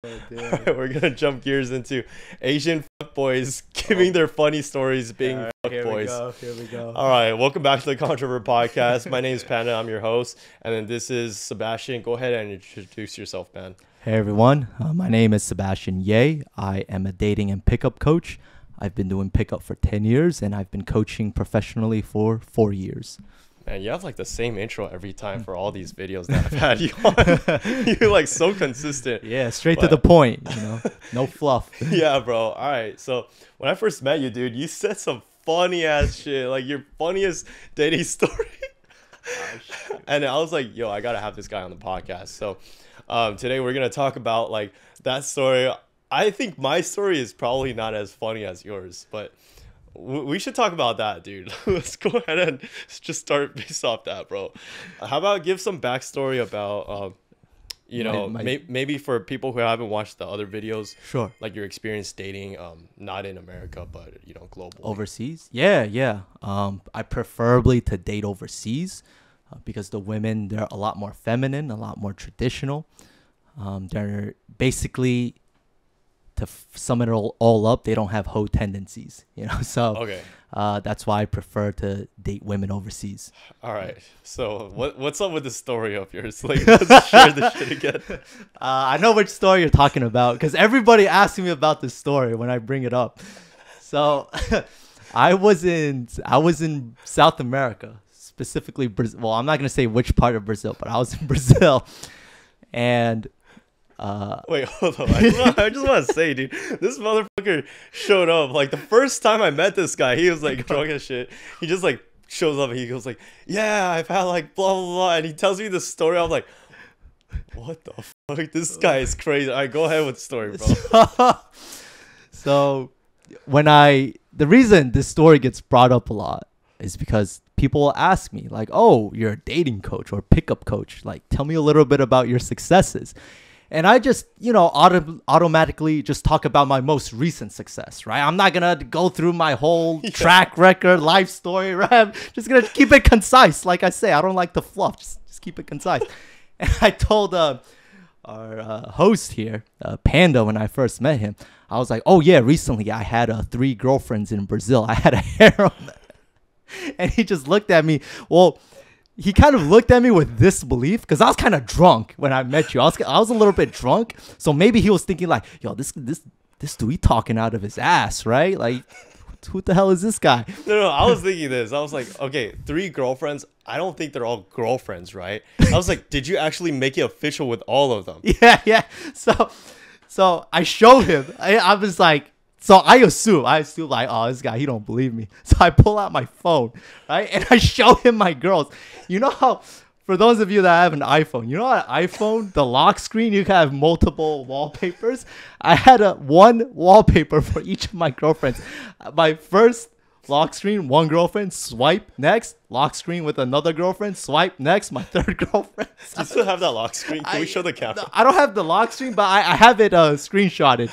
Alright, we're gonna jump gears into Asian fuckboys giving their funny stories being fuckboys. Here we go. All right, welcome back to the Controvert podcast. My name is Panda. I'm your host, and then this is Sebastian. Go ahead and introduce yourself, man. Hey everyone, my name is Sebastian Yeh. I am a dating and pickup coach. I've been doing pickup for 10 years, and I've been coaching professionally for 4 years. Man, you have like the same intro every time for all these videos that I've had you on. You're like so consistent. Yeah, straight to the point, you know, no fluff. Yeah, bro. All right. So when I first met you, dude, you said some funny ass shit, like your funniest dating story. And I was like, yo, I got to have this guy on the podcast. So today we're going to talk about like that story. I think my story is probably not as funny as yours, but we should talk about that, dude. Let's go ahead and just start based off that, bro. How about give some backstory about, maybe for people who haven't watched the other videos. Sure. Like your experience dating, not in America, but, globally. Overseas? Yeah. I preferably to date overseas because the women, they're a lot more feminine, a lot more traditional. They're basically... to sum it all up, they don't have hoe tendencies, so okay. That's why I prefer to date women overseas. All right, so what's up with the story of yours? Like, let's share this shit again. I know which story you're talking about because everybody asks me about this story when I bring it up. So I was in South America, specifically Brazil. Well, I'm not gonna say which part of Brazil, but I was in Brazil, and wait, hold on. I just want to say, dude, this motherfucker showed up. Like, the first time I met this guy, he was like drunk as shit. He just like shows up and he goes like, yeah, I've had like blah blah blah, and he tells me the story. I'm like, what the fuck? This guy is crazy. All right, go ahead with the story, bro. So the reason this story gets brought up a lot is because people will ask me like, oh, you're a dating coach or pickup coach, like tell me a little bit about your successes. And I just, automatically just talk about my most recent success, right? I'm not going to go through my whole track record, life story, right? I'm just going to keep it concise. Like I say, I don't like the fluff. Just keep it concise. And I told our host here, Panda, when I first met him, I was like, oh, yeah, recently I had 3 girlfriends in Brazil. I had a harem. And he just looked at me. Well, he kind of looked at me with disbelief because I was kind of drunk when I met you. I was a little bit drunk, so maybe he was thinking like, "Yo, this dude, he talking out of his ass, right? Like, who the hell is this guy?" No, I was thinking this. I was like, okay, 3 girlfriends. I don't think they're all girlfriends, right? I was like, did you actually make it official with all of them? Yeah. So I showed him. I was like. So I assume like, oh, this guy, he don't believe me. So I pull out my phone, right? And I show him my girls. You know how, for those of you that have an iPhone, you know how an iPhone, the lock screen, you can have multiple wallpapers? I had one wallpaper for each of my girlfriends. My first lock screen, one girlfriend, swipe next. Lock screen with another girlfriend, swipe next. My third girlfriend. Do you still have that lock screen? Can we show the camera? I don't have the lock screen, but I have it screenshotted.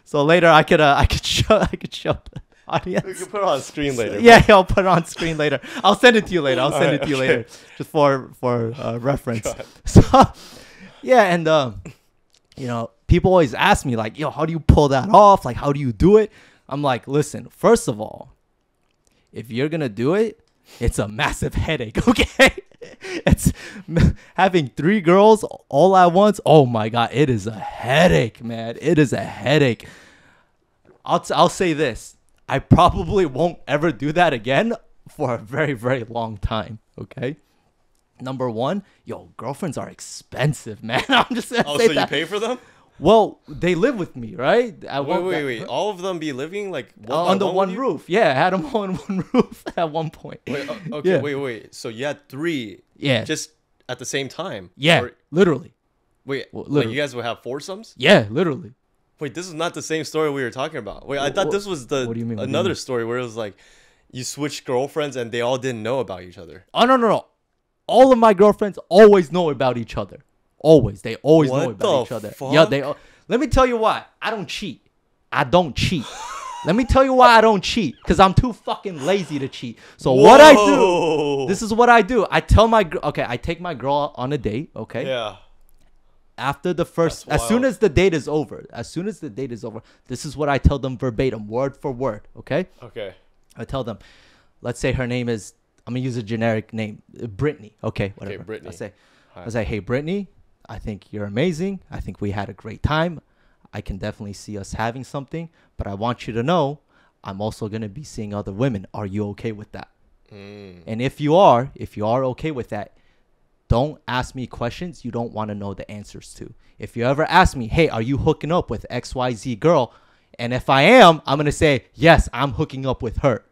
So later I could show the audience. We can put it on screen later. Yeah, I'll put it on screen later. I'll send it to you later. Later, just for reference. God. So yeah, and people always ask me like, yo, how do you pull that off? Like, how do you do it? I'm like, listen, first of all, if you're gonna do it, it's a massive headache. Okay. It's having 3 girls all at once. Oh my god, it is a headache, man. It is a headache. I'll say this. I probably won't ever do that again for a very, very long time. Okay. Number 1, girlfriends are expensive, man. I'm just gonna say so that. You pay for them? Well, they live with me, right? Wait. All of them be living like under one roof? Yeah, I had them all on one roof at one point. Wait, okay, yeah. Wait. So you had 3, just at the same time? Yeah, literally. Wait, like you guys would have foursomes? Yeah, literally. Wait, this is not the same story we were talking about. Wait, I thought this was what do you mean? Another story where it was like you switched girlfriends and they all didn't know about each other. Oh no! All of my girlfriends always know about each other. Always. They always know about each other. Fuck? Yeah, let me tell you why. I don't cheat. Let me tell you why I don't cheat. Because I'm too fucking lazy to cheat. So what I do, this is what I do. I tell I take my girl on a date, okay? Yeah. after the first, as soon as the date is over, this is what I tell them verbatim, word for word. Okay. I tell them, let's say her name is, I'm gonna use a generic name, Brittany. Okay, whatever. Okay, Brittany. I say, hey, Brittany, I think you're amazing. I think we had a great time. I can definitely see us having something, but I want you to know I'm also gonna be seeing other women. Are you okay with that? And if you are okay with that, don't ask me questions you don't want to know the answers to. If you ever ask me, hey, are you hooking up with XYZ girl? And if I am, I'm going to say, yes, I'm hooking up with her.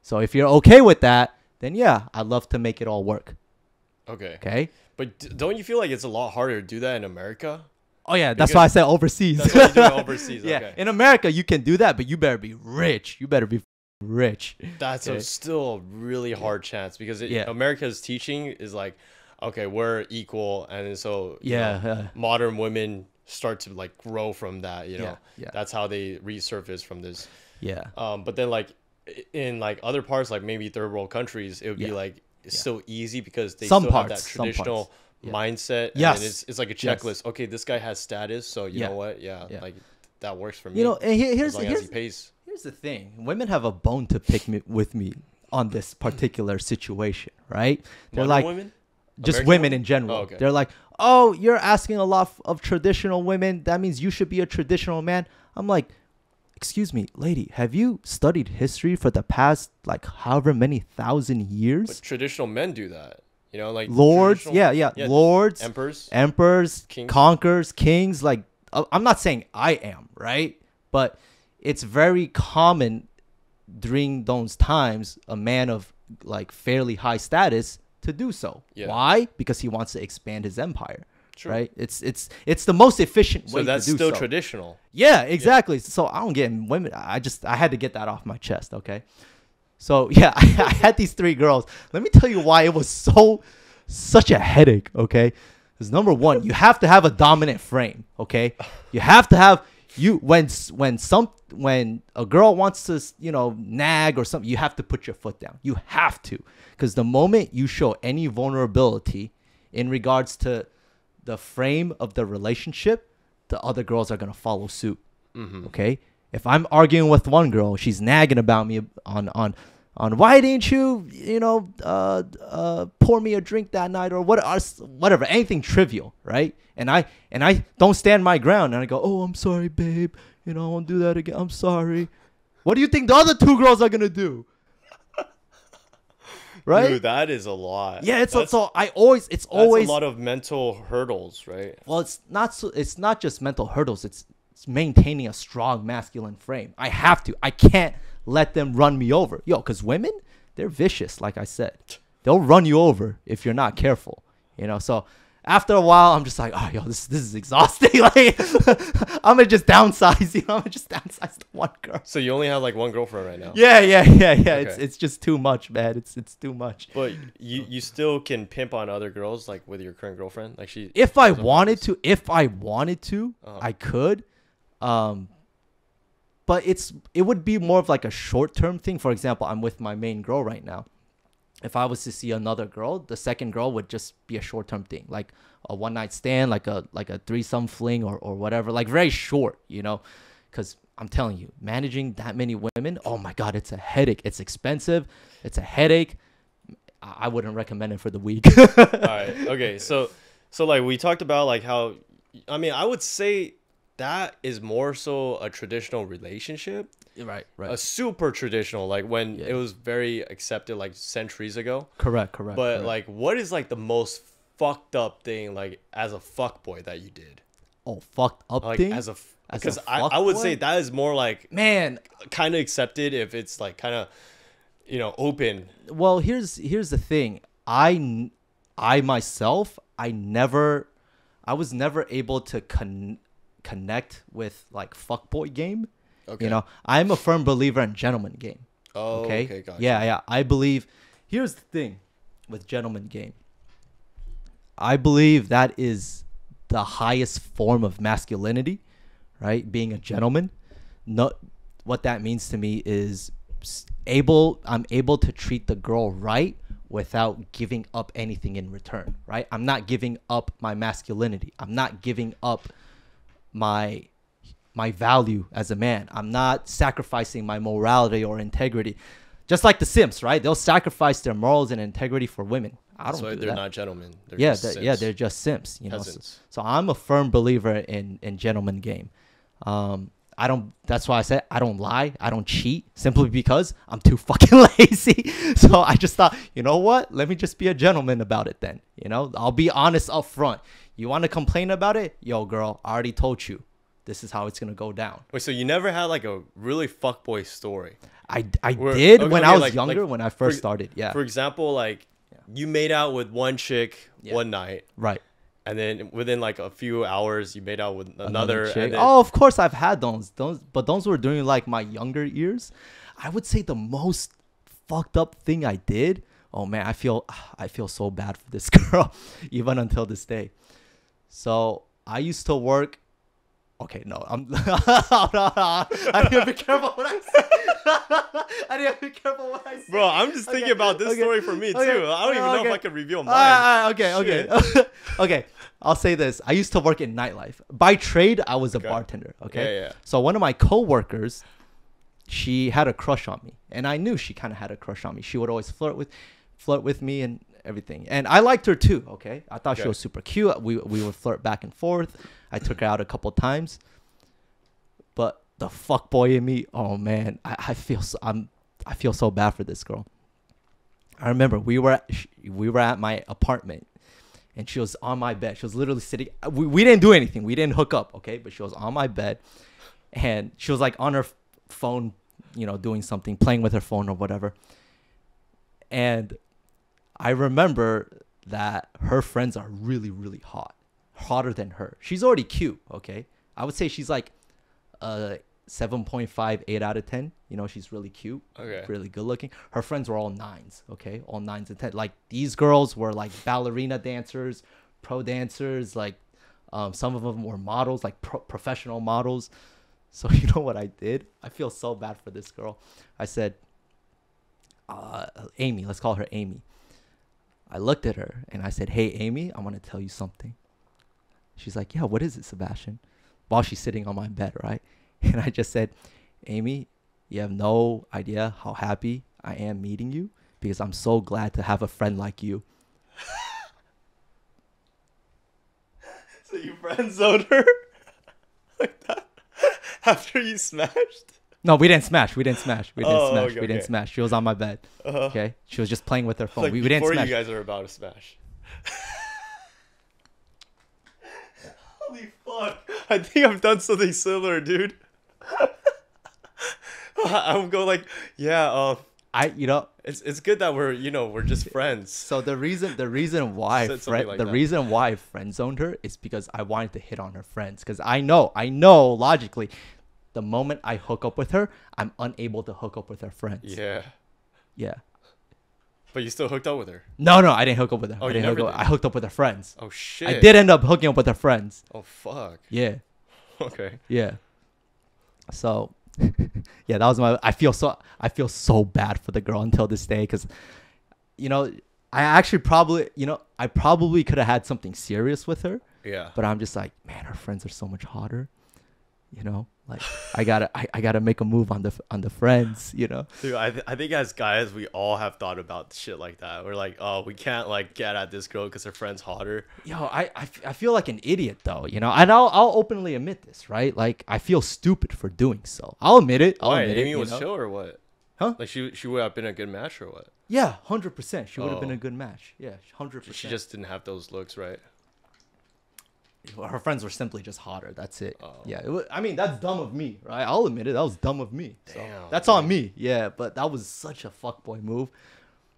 So if you're okay with that, then yeah, I'd love to make it all work. Okay. But don't you feel like it's a lot harder to do that in America? Oh, yeah. That's why I said overseas. That's why you do it overseas. Yeah. Okay. In America, you can do that, but you better be rich. You better be rich. That's still a really hard chance because America's teaching is like, okay, we're equal, and so modern women start to like grow from that. You know, that's how they resurface from this. But then like in like other parts, like maybe third world countries, it would be like so easy because they still have that traditional mindset. And it's like a checklist. Okay, this guy has status, so you know what? Like that works for me. You know, and here's as he pays. Here's the thing. Women have a bone to pick with me on this particular situation, right? They're like, women? Just American women in general. Oh, okay. They're like, oh, you're asking a lot of traditional women. That means you should be a traditional man. I'm like, excuse me, lady, have you studied history for the past, like, however many thousand years? But traditional men do that. You know, like lords, lords, emperors, kings. Conquerors, kings. Like, I'm not saying I am, right? But it's very common during those times, a man of like fairly high status to do so. Why? Because he wants to expand his empire. True. Right? It's the most efficient way to do so. So that's still traditional. Yeah, exactly. So I don't get women. I had to get that off my chest. Okay. So yeah, I had these 3 girls. Let me tell you why it was such a headache. Okay. Because number one, you have to have a dominant frame. Okay. You have to have when a girl wants to, you know, nag or something, you have to put your foot down. You have to, because the moment you show any vulnerability in regards to the frame of the relationship, the other girls are gonna follow suit. Okay, if I'm arguing with one girl, she's nagging about me on why didn't you pour me a drink that night or whatever, anything trivial, right? And I don't stand my ground and I go, oh, I'm sorry, babe. You know, I won't do that again. I'm sorry. What do you think the other 2 girls are gonna do? Right? Dude, that is a lot. Yeah, it's always a lot of mental hurdles, right? Well, it's not just mental hurdles. It's maintaining a strong masculine frame. I have to. I can't let them run me over. Because women, they're vicious, like I said. They'll run you over if you're not careful. You know, so after a while, I'm just like, oh, this is exhausting. Like, I'm gonna just downsize. I'm gonna just downsize to one girl. So you only have like one girlfriend right now? Yeah. Okay. It's just too much, man. It's too much. But you still can pimp on other girls, like with your current girlfriend, like she. If I wanted to, I could. But it would be more of like a short-term thing. For example, I'm with my main girl right now. If I was to see another girl, the second girl would just be a short-term thing, like a one-night stand, like a threesome fling or whatever, like very short, you know, because I'm telling you, managing that many women, oh my God, it's a headache. It's expensive. It's a headache. I wouldn't recommend it for the week. All right. Okay. So like we talked about like how, I mean, I would say that is more so a traditional relationship. Right. A super traditional, like when it was very accepted like centuries ago. Correct. But like, what is like the most fucked up thing like as a fuckboy that you did? Oh, fucked up like, thing? Because I would say that is more like, man, kind of accepted if it's like kind of, you know, open. Well, here's the thing. I myself, I was never able to connect with like fuckboy game. Okay. You know, I'm a firm believer in gentleman game. Oh, okay, gotcha. Yeah. I believe. Here's the thing with gentleman game. I believe that is the highest form of masculinity, right? Being a gentleman. What that means to me is I'm able to treat the girl right without giving up anything in return, right? I'm not giving up my masculinity. I'm not giving up my value as a man. I'm not sacrificing my morality or integrity. Just like the simps, right? They'll sacrifice their morals and integrity for women. I don't do they're that. not gentlemen. They're Yeah, just simps. yeah, they're just simps. You know, so I'm a firm believer in gentleman game. I don't. That's why I said I don't lie. I don't cheat simply because I'm too fucking lazy. So I just thought, you know what? Let me just be a gentleman about it then. You know, I'll be honest up front. You want to complain about it? Yo, girl, I already told you. This is how it's gonna go down. Wait, so you never had like a really fuckboy story? I did when I was younger, when I first started. Yeah. For example, like you made out with one chick one night, right? And then within like a few hours, you made out with another chick. and then... Oh, of course I've had those, but those were during like my younger years. I would say the most fucked up thing I did. Oh man, I feel so bad for this girl, even until this day. So I used to work. Okay, no, I need to be careful what I say. I need to be careful what I say. Bro, I'm just thinking about this story for me too. I don't even know if I can reveal mine. Okay. I'll say this. I used to work in nightlife. By trade, I was a bartender. Okay. Yeah. So one of my coworkers, she had a crush on me, and I knew she kind of had a crush on me. She would always flirt with me and everything, and I liked her too. Okay, I thought she was super cute. We would flirt back and forth. I took her out a couple times, but the fuckboy in me, oh man, I feel so bad for this girl. I remember we were at my apartment, and she was on my bed. She was literally sitting. We didn't do anything. We didn't hook up. Okay, but she was on my bed, and she was like on her phone, you know, doing something, playing with her phone or whatever. And I remember that her friends are really, really hot. Hotter than her. She's already cute, okay? I would say she's like 7.5, 8 out of 10. You know, she's really cute, really good looking. Her friends were all 9s, okay? All 9s and 10s. Like, these girls were like ballerina dancers, pro dancers, like some of them were models, like professional models. So you know what I did? I feel so bad for this girl. I said, Amy, let's call her Amy. I looked at her and I said, hey, Amy, I want to tell you something. She's like, yeah, what is it, Sebastian? While she's sitting on my bed, right? And I just said, Amy, you have no idea how happy I am meeting you because I'm so glad to have a friend like you. So you friend zoned her like that after you smashed? No, we didn't smash. We didn't smash. She was on my bed. Okay, she was just playing with her phone. Like we didn't smash. Before you guys are about to smash. Holy fuck! I think I've done something similar, dude. I'm going like, yeah. It's good that we're just friends. So the reason why I friend zoned her is because I wanted to hit on her friends, because I know logically, the moment I hook up with her, I'm unable to hook up with her friends. Yeah. But you still hooked up with her? No, I didn't hook up with her. I hooked up with her friends. Oh shit! I did end up hooking up with her friends. Oh fuck. Yeah. Okay. Yeah. So, yeah, that was my. I feel so bad for the girl until this day, because, you know, I probably could have had something serious with her. Yeah. But I'm just like, man, her friends are so much hotter. You know, like I gotta make a move on the friends, you know. Dude, I think as guys we all have thought about shit like that. We're like, oh, we can't like get at this girl because her friend's hotter. Yo, I feel like an idiot though, you know. And I'll openly admit this, right? Like I feel stupid for doing so. I'll admit it. Amy was chill or what? Huh? Like she would have been a good match or what? Yeah, 100%. She would have been a good match. Yeah, 100%. She just didn't have those looks, right? Her friends were simply just hotter. That's it. Yeah. I mean, that's dumb of me, right? I'll admit it. That was dumb of me. So that's on me. Yeah. But that was such a fuckboy move.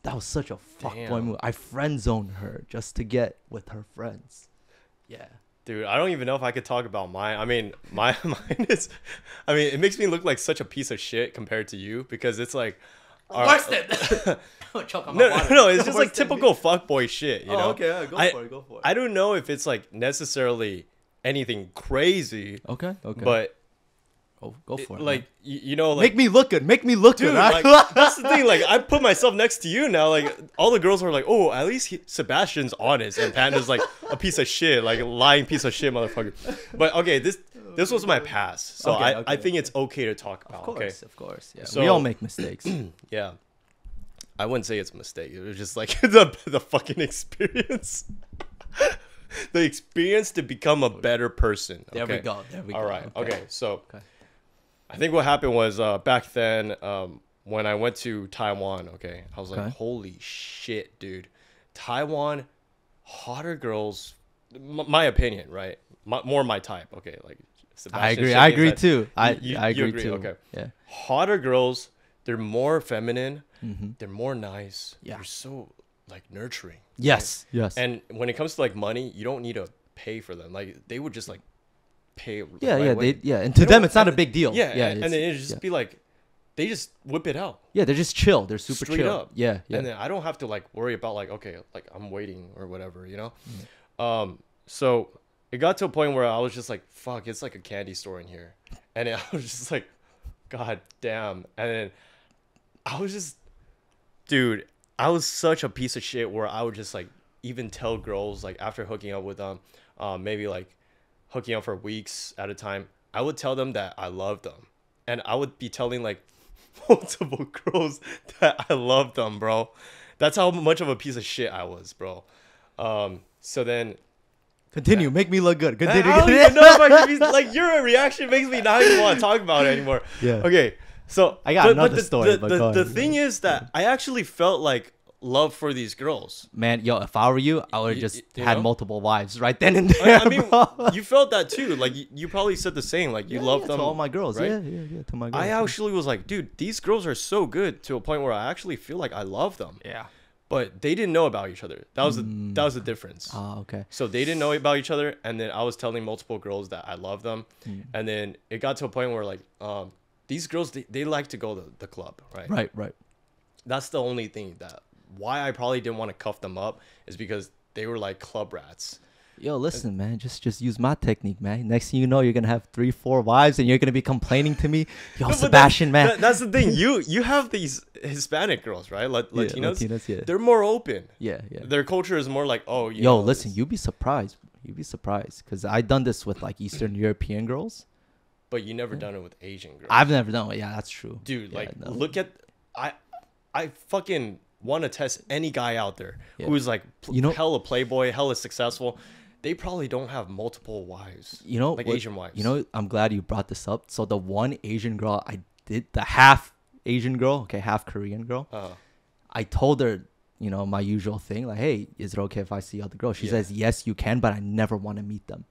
I friend zoned her just to get with her friends. Yeah. Dude, I don't even know if I could talk about mine. I mean, mine is. I mean, it makes me look like such a piece of shit compared to you because it's like. Worse than. No, it's just like typical fuckboy shit, you know? Okay, yeah, go for it. I don't know if it's like necessarily anything crazy. Okay. But Go for it. Like man. you know, like make me look good. Make me look dude, good. like, that's the thing. Like I put myself next to you now. Like all the girls are like, oh, at least Sebastian's honest, and Panda's like a piece of shit, like a lying piece of shit, motherfucker. But okay, this was my past, so I think it's okay to talk about. Of course. Yeah. So, we all make mistakes. Yeah. I wouldn't say it's a mistake. It was just like the fucking experience. The experience to become a better person. Okay? There we go. All right. Okay. So I think what happened was back then when I went to Taiwan, okay, I was like, holy shit, dude. Taiwan, hotter girls, my opinion, right? More my type. Okay. Like Sebastian, I agree too. I agree too. Okay. Yeah. Hotter girls, they're more feminine. They're more nice. Yeah. They're so like nurturing. Yes. Right? Yes. And when it comes to like money, you don't need to pay for them. Like they would just like pay. Yeah. Right Yeah. And to them, it's not a big deal. Yeah. Yeah. And then it just be like, they just whip it out. Yeah. They're just chill. They're super straight chill. up. Yeah. And then I don't have to like worry about like, okay, like I'm waiting or whatever, you know? So it got to a point where I was just like, fuck, it's like a candy store in here. And I was just like, God damn. And then I was just, dude, I was such a piece of shit where I would just like even tell girls like after hooking up with them, maybe like hooking up for weeks at a time, I would tell them that I love them. And I would be telling like multiple girls that I love them, bro. That's how much of a piece of shit I was, bro. So then continue. Make me look good. Continue. I don't even know if I should be, like your reaction makes me not even want to talk about it anymore. Yeah. Okay. So I got another story. The thing is that I actually felt like love for these girls. Man, yo, if I were you, I would have just you had know? multiple wives right then and there. I mean, bro. you felt that too. Like you probably said the same. Like you love them. To all my girls. right? Yeah. To my girls. I actually was like, dude, these girls are so good to a point where I actually feel like I love them. Yeah. But they didn't know about each other. That was the difference. Oh, okay. So they didn't know about each other, and then I was telling multiple girls that I love them, and then it got to a point where like these girls they like to go to the club, right? Right. That's the only thing that why I probably didn't want to cuff them up is because they were like club rats. Yo, listen, man. Just use my technique, man. Next thing you know, you're gonna have 3-4 wives, and you're gonna be complaining to me. Yo, No, Sebastian, man. That's the thing. You have these Hispanic girls, right? Latinos. Yeah. They're more open. Yeah. Their culture is more like, oh, you Yo, know, listen, you'd be surprised. You'd be surprised, because I done this with like Eastern European girls. But you never done it with Asian girls. I've never done it. Yeah, that's true. Dude, Yeah, like no. look at I fucking want to test any guy out there Yeah. who's like You know- hella playboy, hella successful. They probably don't have multiple wives. You know, like Asian wives. You know, I'm glad you brought this up. So the one Asian girl I did, the half Asian girl, okay, half Korean girl, I told her, you know, my usual thing, like, hey, is it okay if I see other girls? She Yeah. says, yes, you can, but I never want to meet them.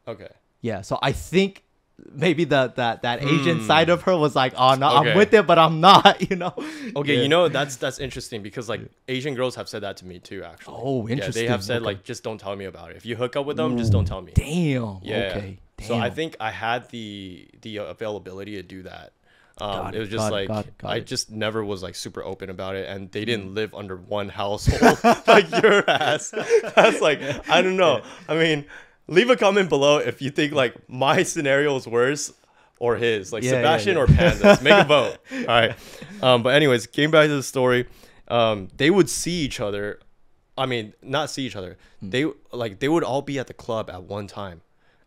Okay. Yeah, so I think maybe that Asian side of her was like, oh no, Okay. I'm with it, but I'm not, you know. Okay, Yeah. you know that's interesting because like Asian girls have said that to me too. Actually. Oh, Yeah, interesting. they have said Okay. like just don't tell me about it. If you hook up with them, just don't tell me. Damn. Yeah. Okay. Damn. So I think I had the availability to do that. Got It was it, just got it, like got it, got I it. just never was like super open about it, and they didn't live under one household like your ass. That's like I don't know. I mean, leave a comment below if you think like my scenario is worse or his, like Yeah, Sebastian yeah. or Pandas. Make a vote. All right. But anyways, getting back to the story, they would see each other. I mean, not see each other. They would all be at the club at one time,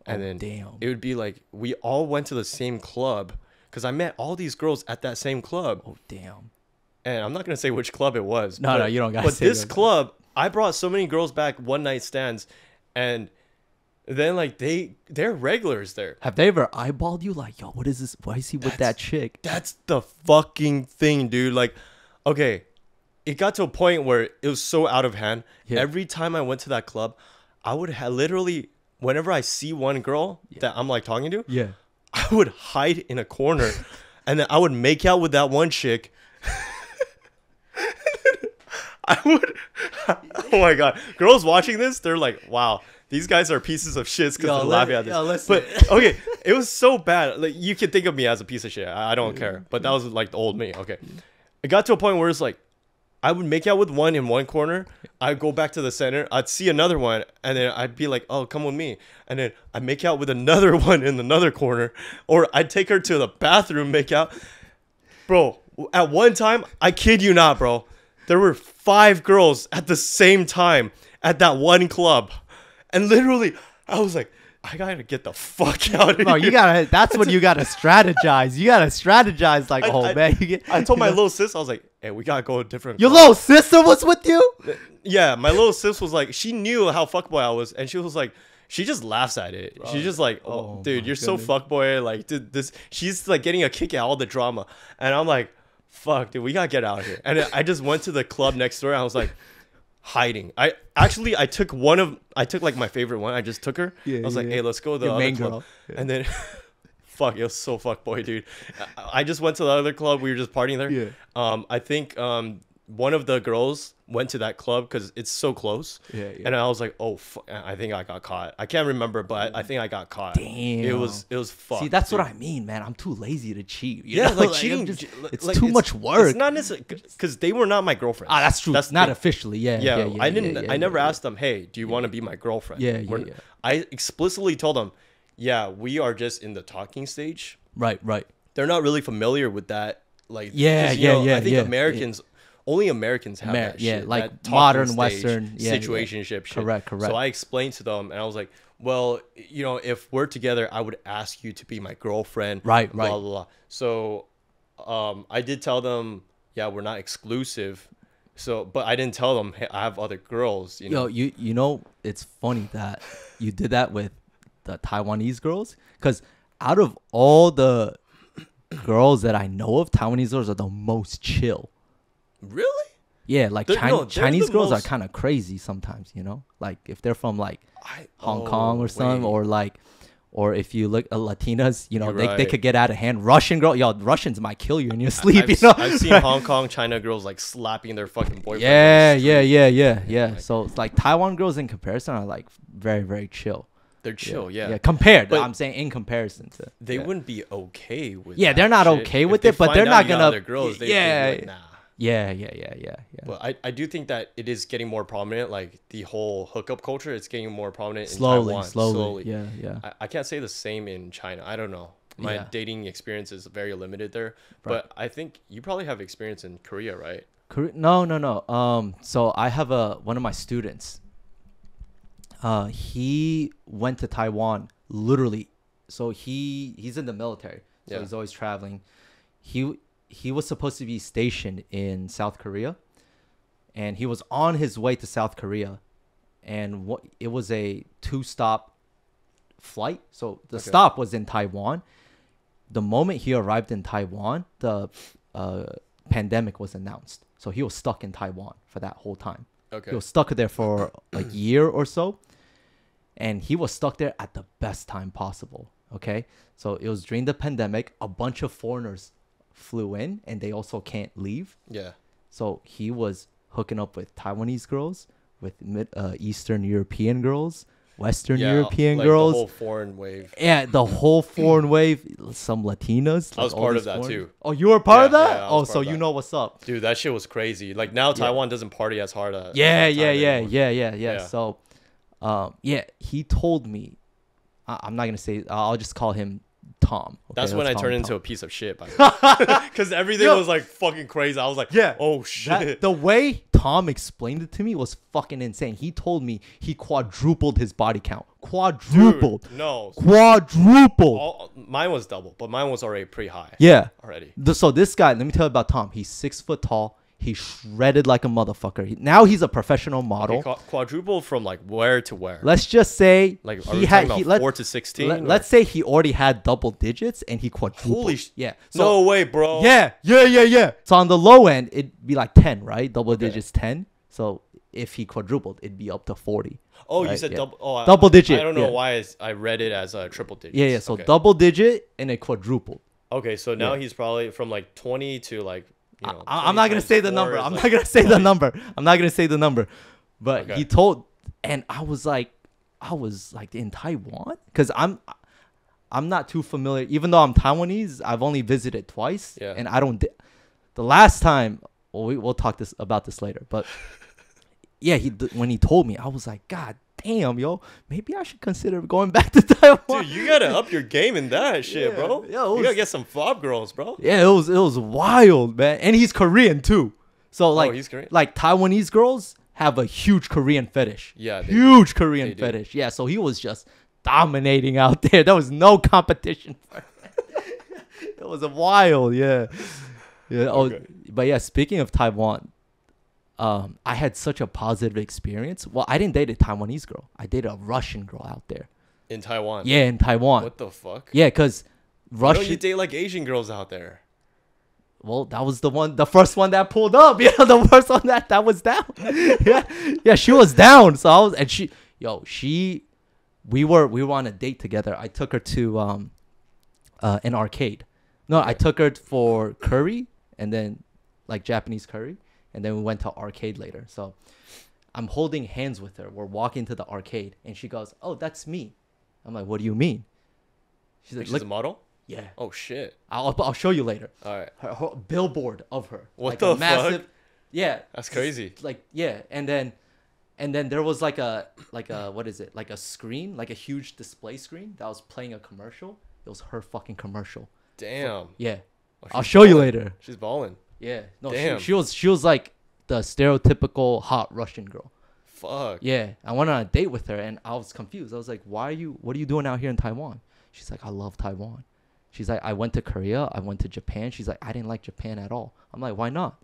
and then damn. it would be like we all went to the same club because I met all these girls at that same club. Oh damn. And I'm not gonna say which club it was. No, you don't gotta But say this that. club, I brought so many girls back one night stands, and then like they're regulars there. Have they ever eyeballed you? Like, yo, what is this? Why is he with that chick? That's the fucking thing, dude. Like, okay, it got to a point where it was so out of hand. Yeah. Every time I went to that club, I would literally, whenever I see one girl that I'm like talking to, Yeah. I would hide in a corner, and then I would make out with that one chick. I would. Oh my god, girls watching this, they're like, "Wow, these guys are pieces of shits," because they're laughing at this. Listen. But okay, it was so bad. Like you can think of me as a piece of shit. I don't care. But that was like the old me. Okay, it got to a point where it's like, I would make out with one in one corner. I'd go back to the center. I'd see another one, and then I'd be like, "Oh, come with me." And then I'd make out with another one in another corner, or I'd take her to the bathroom, make out. Bro, at one time, I kid you not, bro, there were 5 girls at the same time at that one club, and literally, I was like, I gotta get the fuck out of Bro, here. you gotta. That's when you gotta strategize. You gotta strategize. Like, man. I told my little sis, I was like, "Hey, we gotta go a different." Your club. little sister was with you? Yeah, my little sis was like, she knew how fuckboy I was, and she was like, she just laughs at it. She's just like, "Oh, dude, you're so fuckboy." Like, dude, this. She's like getting a kick at all the drama, and I'm like, "Fuck, dude, we gotta get out of here." And I just went to the club next door, and I was like, hiding. I took like my favorite one. I just took her. I was like, "Hey, let's go to the other club." And then, fuck, it was so fuckboy, dude. I just went to the other club. We were just partying there. Yeah. I think one of the girls went to that club because it's so close. And I was like, "Oh, I think I got caught." I can't remember, but I think I got caught. Damn. It was fucked. See, that's what I mean, man. I'm too lazy to cheat. Yeah, like cheating. cheating. It's too much work. It's not necessarily because they were not my girlfriends. Ah, that's true. That's not officially. Yeah. I never asked them, "Hey, do you want to be my girlfriend?" I explicitly told them, "Yeah, we are just in the talking stage." Right. They're not really familiar with that. Like, I think Americans. Only Americans have that shit. Like that modern stage, Western situationship shit. Correct. So I explained to them, and I was like, "Well, if we're together, I would ask you to be my girlfriend." Right. Blah blah blah. So, I did tell them, "Yeah, we're not exclusive." So, but I didn't tell them, "Hey, I have other girls." Yo, it's funny that you did that with the Taiwanese girls, because out of all the girls that I know of, Taiwanese girls are the most chill. Really? Yeah, like Chinese girls are kind of crazy sometimes, like if they're from like Hong Kong or something, or if you look at Latinas, they could get out of hand. Russian girl, Russians might kill you in your sleep. I've seen Hong Kong, China girls like slapping their fucking boyfriend. Yeah. So it's like Taiwan girls in comparison are like very, very chill. They're chill, yeah. Compared, but I'm saying in comparison to, they wouldn't be okay with. Yeah, they're not okay with it, but they're not gonna. Other girls, nah. Yeah. Well, I do think that it is getting more prominent. Like the whole hookup culture, it's getting more prominent in Taiwan. Slowly. Yeah. I can't say the same in China. I don't know. My dating experience is very limited there. Right. But I think you probably have experience in Korea, right? No. So I have one of my students. He went to Taiwan literally. So he's in the military. So he's always traveling. He was supposed to be stationed in South Korea, and he was on his way to South Korea, and it was a 2-stop flight. So the stop was in Taiwan. The moment he arrived in Taiwan, the pandemic was announced. So he was stuck in Taiwan for that whole time. He was stuck there for like a year or so, and he was stuck there at the best time possible. So it was during the pandemic. A bunch of foreigners flew in, and they also can't leave. So he was hooking up with Taiwanese girls, with Eastern European girls, Western European girls. The whole foreign wave. Yeah, the whole foreign wave. Some Latinas. I was part of that too. Oh, you were part of that? So you know what's up. Dude, that shit was crazy. Like now Taiwan doesn't party as hard as Yeah. So he told me, I'm not gonna say, I'll just call him Tom. That's when I turned into a piece of shit, because everything was like fucking crazy. I was like, oh shit. The way Tom explained it to me was fucking insane. He told me he quadrupled his body count. Quadrupled. Dude, no. Quadrupled. Mine was double, but mine was already pretty high. Yeah. Already. So this guy, let me tell you about Tom. He's 6 foot tall. He's shredded like a motherfucker. Now he's a professional model. Quadruple from like where to where? Let's just say like he had 4 to 16. Let's say he already had double digits and he quadrupled. Holy yeah. So, no way, bro. Yeah. So on the low end, it'd be like 10, right? Double digits 10. So if he quadrupled, it'd be up to 40. Oh, right? You said double. Oh, double digit. I don't know why I read it as a triple digit. Yeah. So double digit and a quadruple. Okay, so now he's probably from like 20 to like. I'm not gonna say the number. I'm not gonna say the number. But he told, and I was like in Taiwan, because I'm not too familiar. Even though I'm Taiwanese, I've only visited twice, and I don't. The last time well, we'll talk about this later. But yeah, when he told me, I was like, God damn, yo, maybe I should consider going back to Taiwan. Dude, you gotta up your game in that shit, Yeah, bro. yeah, You gotta get some fob girls, bro. Yeah, it was wild, man. And he's Korean too. So like, he's Korean? like Taiwanese girls have a huge Korean fetish. Yeah, huge Korean They do. fetish. Yeah, so he was just dominating out there. There was no competition. It was wild, yeah. Yeah. Okay. Oh, but yeah, speaking of Taiwan, I had such a positive experience. Well, I didn't date a Taiwanese girl. I dated a Russian girl out there. In Taiwan. Yeah, in Taiwan. What the fuck? Yeah, because Why Russian. don't you date like Asian girls out there? Well, that was the first one that pulled up. Yeah, the first one that was down. yeah, she was down. So I was, and we were on a date together. I took her to an arcade. No, I took her for curry and then like Japanese curry, and then we went to arcade later. So I'm holding hands with her. We're walking to the arcade, and she goes, "Oh, that's me." I'm like, "What do you mean?" She's like, She's a model? "Yeah." Oh shit. I'll show you later. All right. Her billboard of her. What like the a massive, fuck? Yeah. That's crazy. Like yeah, and then there was like a what is it? Like a screen, like a huge display screen that was playing a commercial. It was her fucking commercial. Damn. Yeah. Oh, I'll show you balling. later. She's balling. Yeah. No, Damn. she was like the stereotypical hot Russian girl. Fuck. Yeah. I went on a date with her and I was confused. I was like, what are you doing out here in Taiwan? She's like, I love Taiwan. She's like, I went to Korea. I went to Japan. She's like, I didn't like Japan at all. I'm like, why not?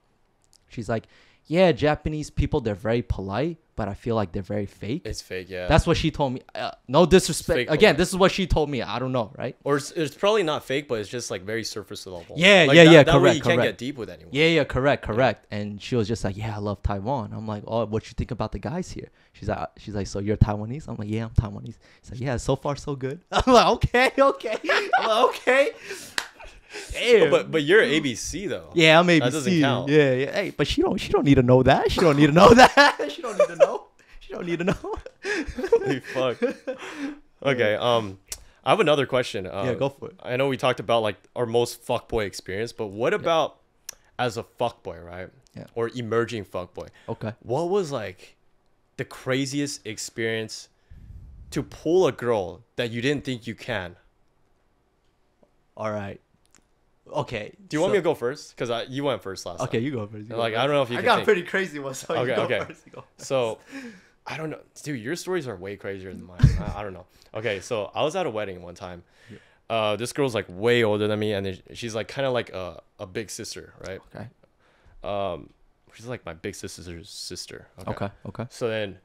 She's like, yeah, Japanese people, they're very polite, but I feel like they're very fake. It's fake, yeah. That's what she told me. No disrespect. Fake Again, polite. this is what she told me. I don't know, right? Or it's probably not fake, but it's just like very surface level. Yeah, like yeah, yeah, That way correct, you can't correct. get deep with anyone. Yeah, correct. And she was just like, yeah, I love Taiwan. I'm like, oh, what you think about the guys here? She's like, so you're Taiwanese? I'm like, yeah, I'm Taiwanese. She's like, yeah, so far so good. I'm like, okay. I'm like, okay. Damn. But you're ABC though. Yeah, I'm ABC. That doesn't count. Yeah. Hey, but she don't need to know that. She don't need to know that. She don't need to know. She don't need to know. Holy fuck. Okay. I have another question. Yeah, go for it. I know we talked about like our most fuckboy experience, but what about as a fuckboy, right? Yeah. Or emerging fuckboy? Okay. What was like the craziest experience to pull a girl that you didn't think you can? All right. Okay. Do you want me to go first? Because you went first last Okay, time. you go first. Like, I don't know if you I can got think. a pretty crazy one, so Okay, you go okay. first. You go first. So, I don't know. Dude, your stories are way crazier than mine. I don't know. Okay, so I was at a wedding one time. This girl's like way older than me, and then she's like kind of like a big sister, right? Okay. She's like my big sister's sister. Okay. So then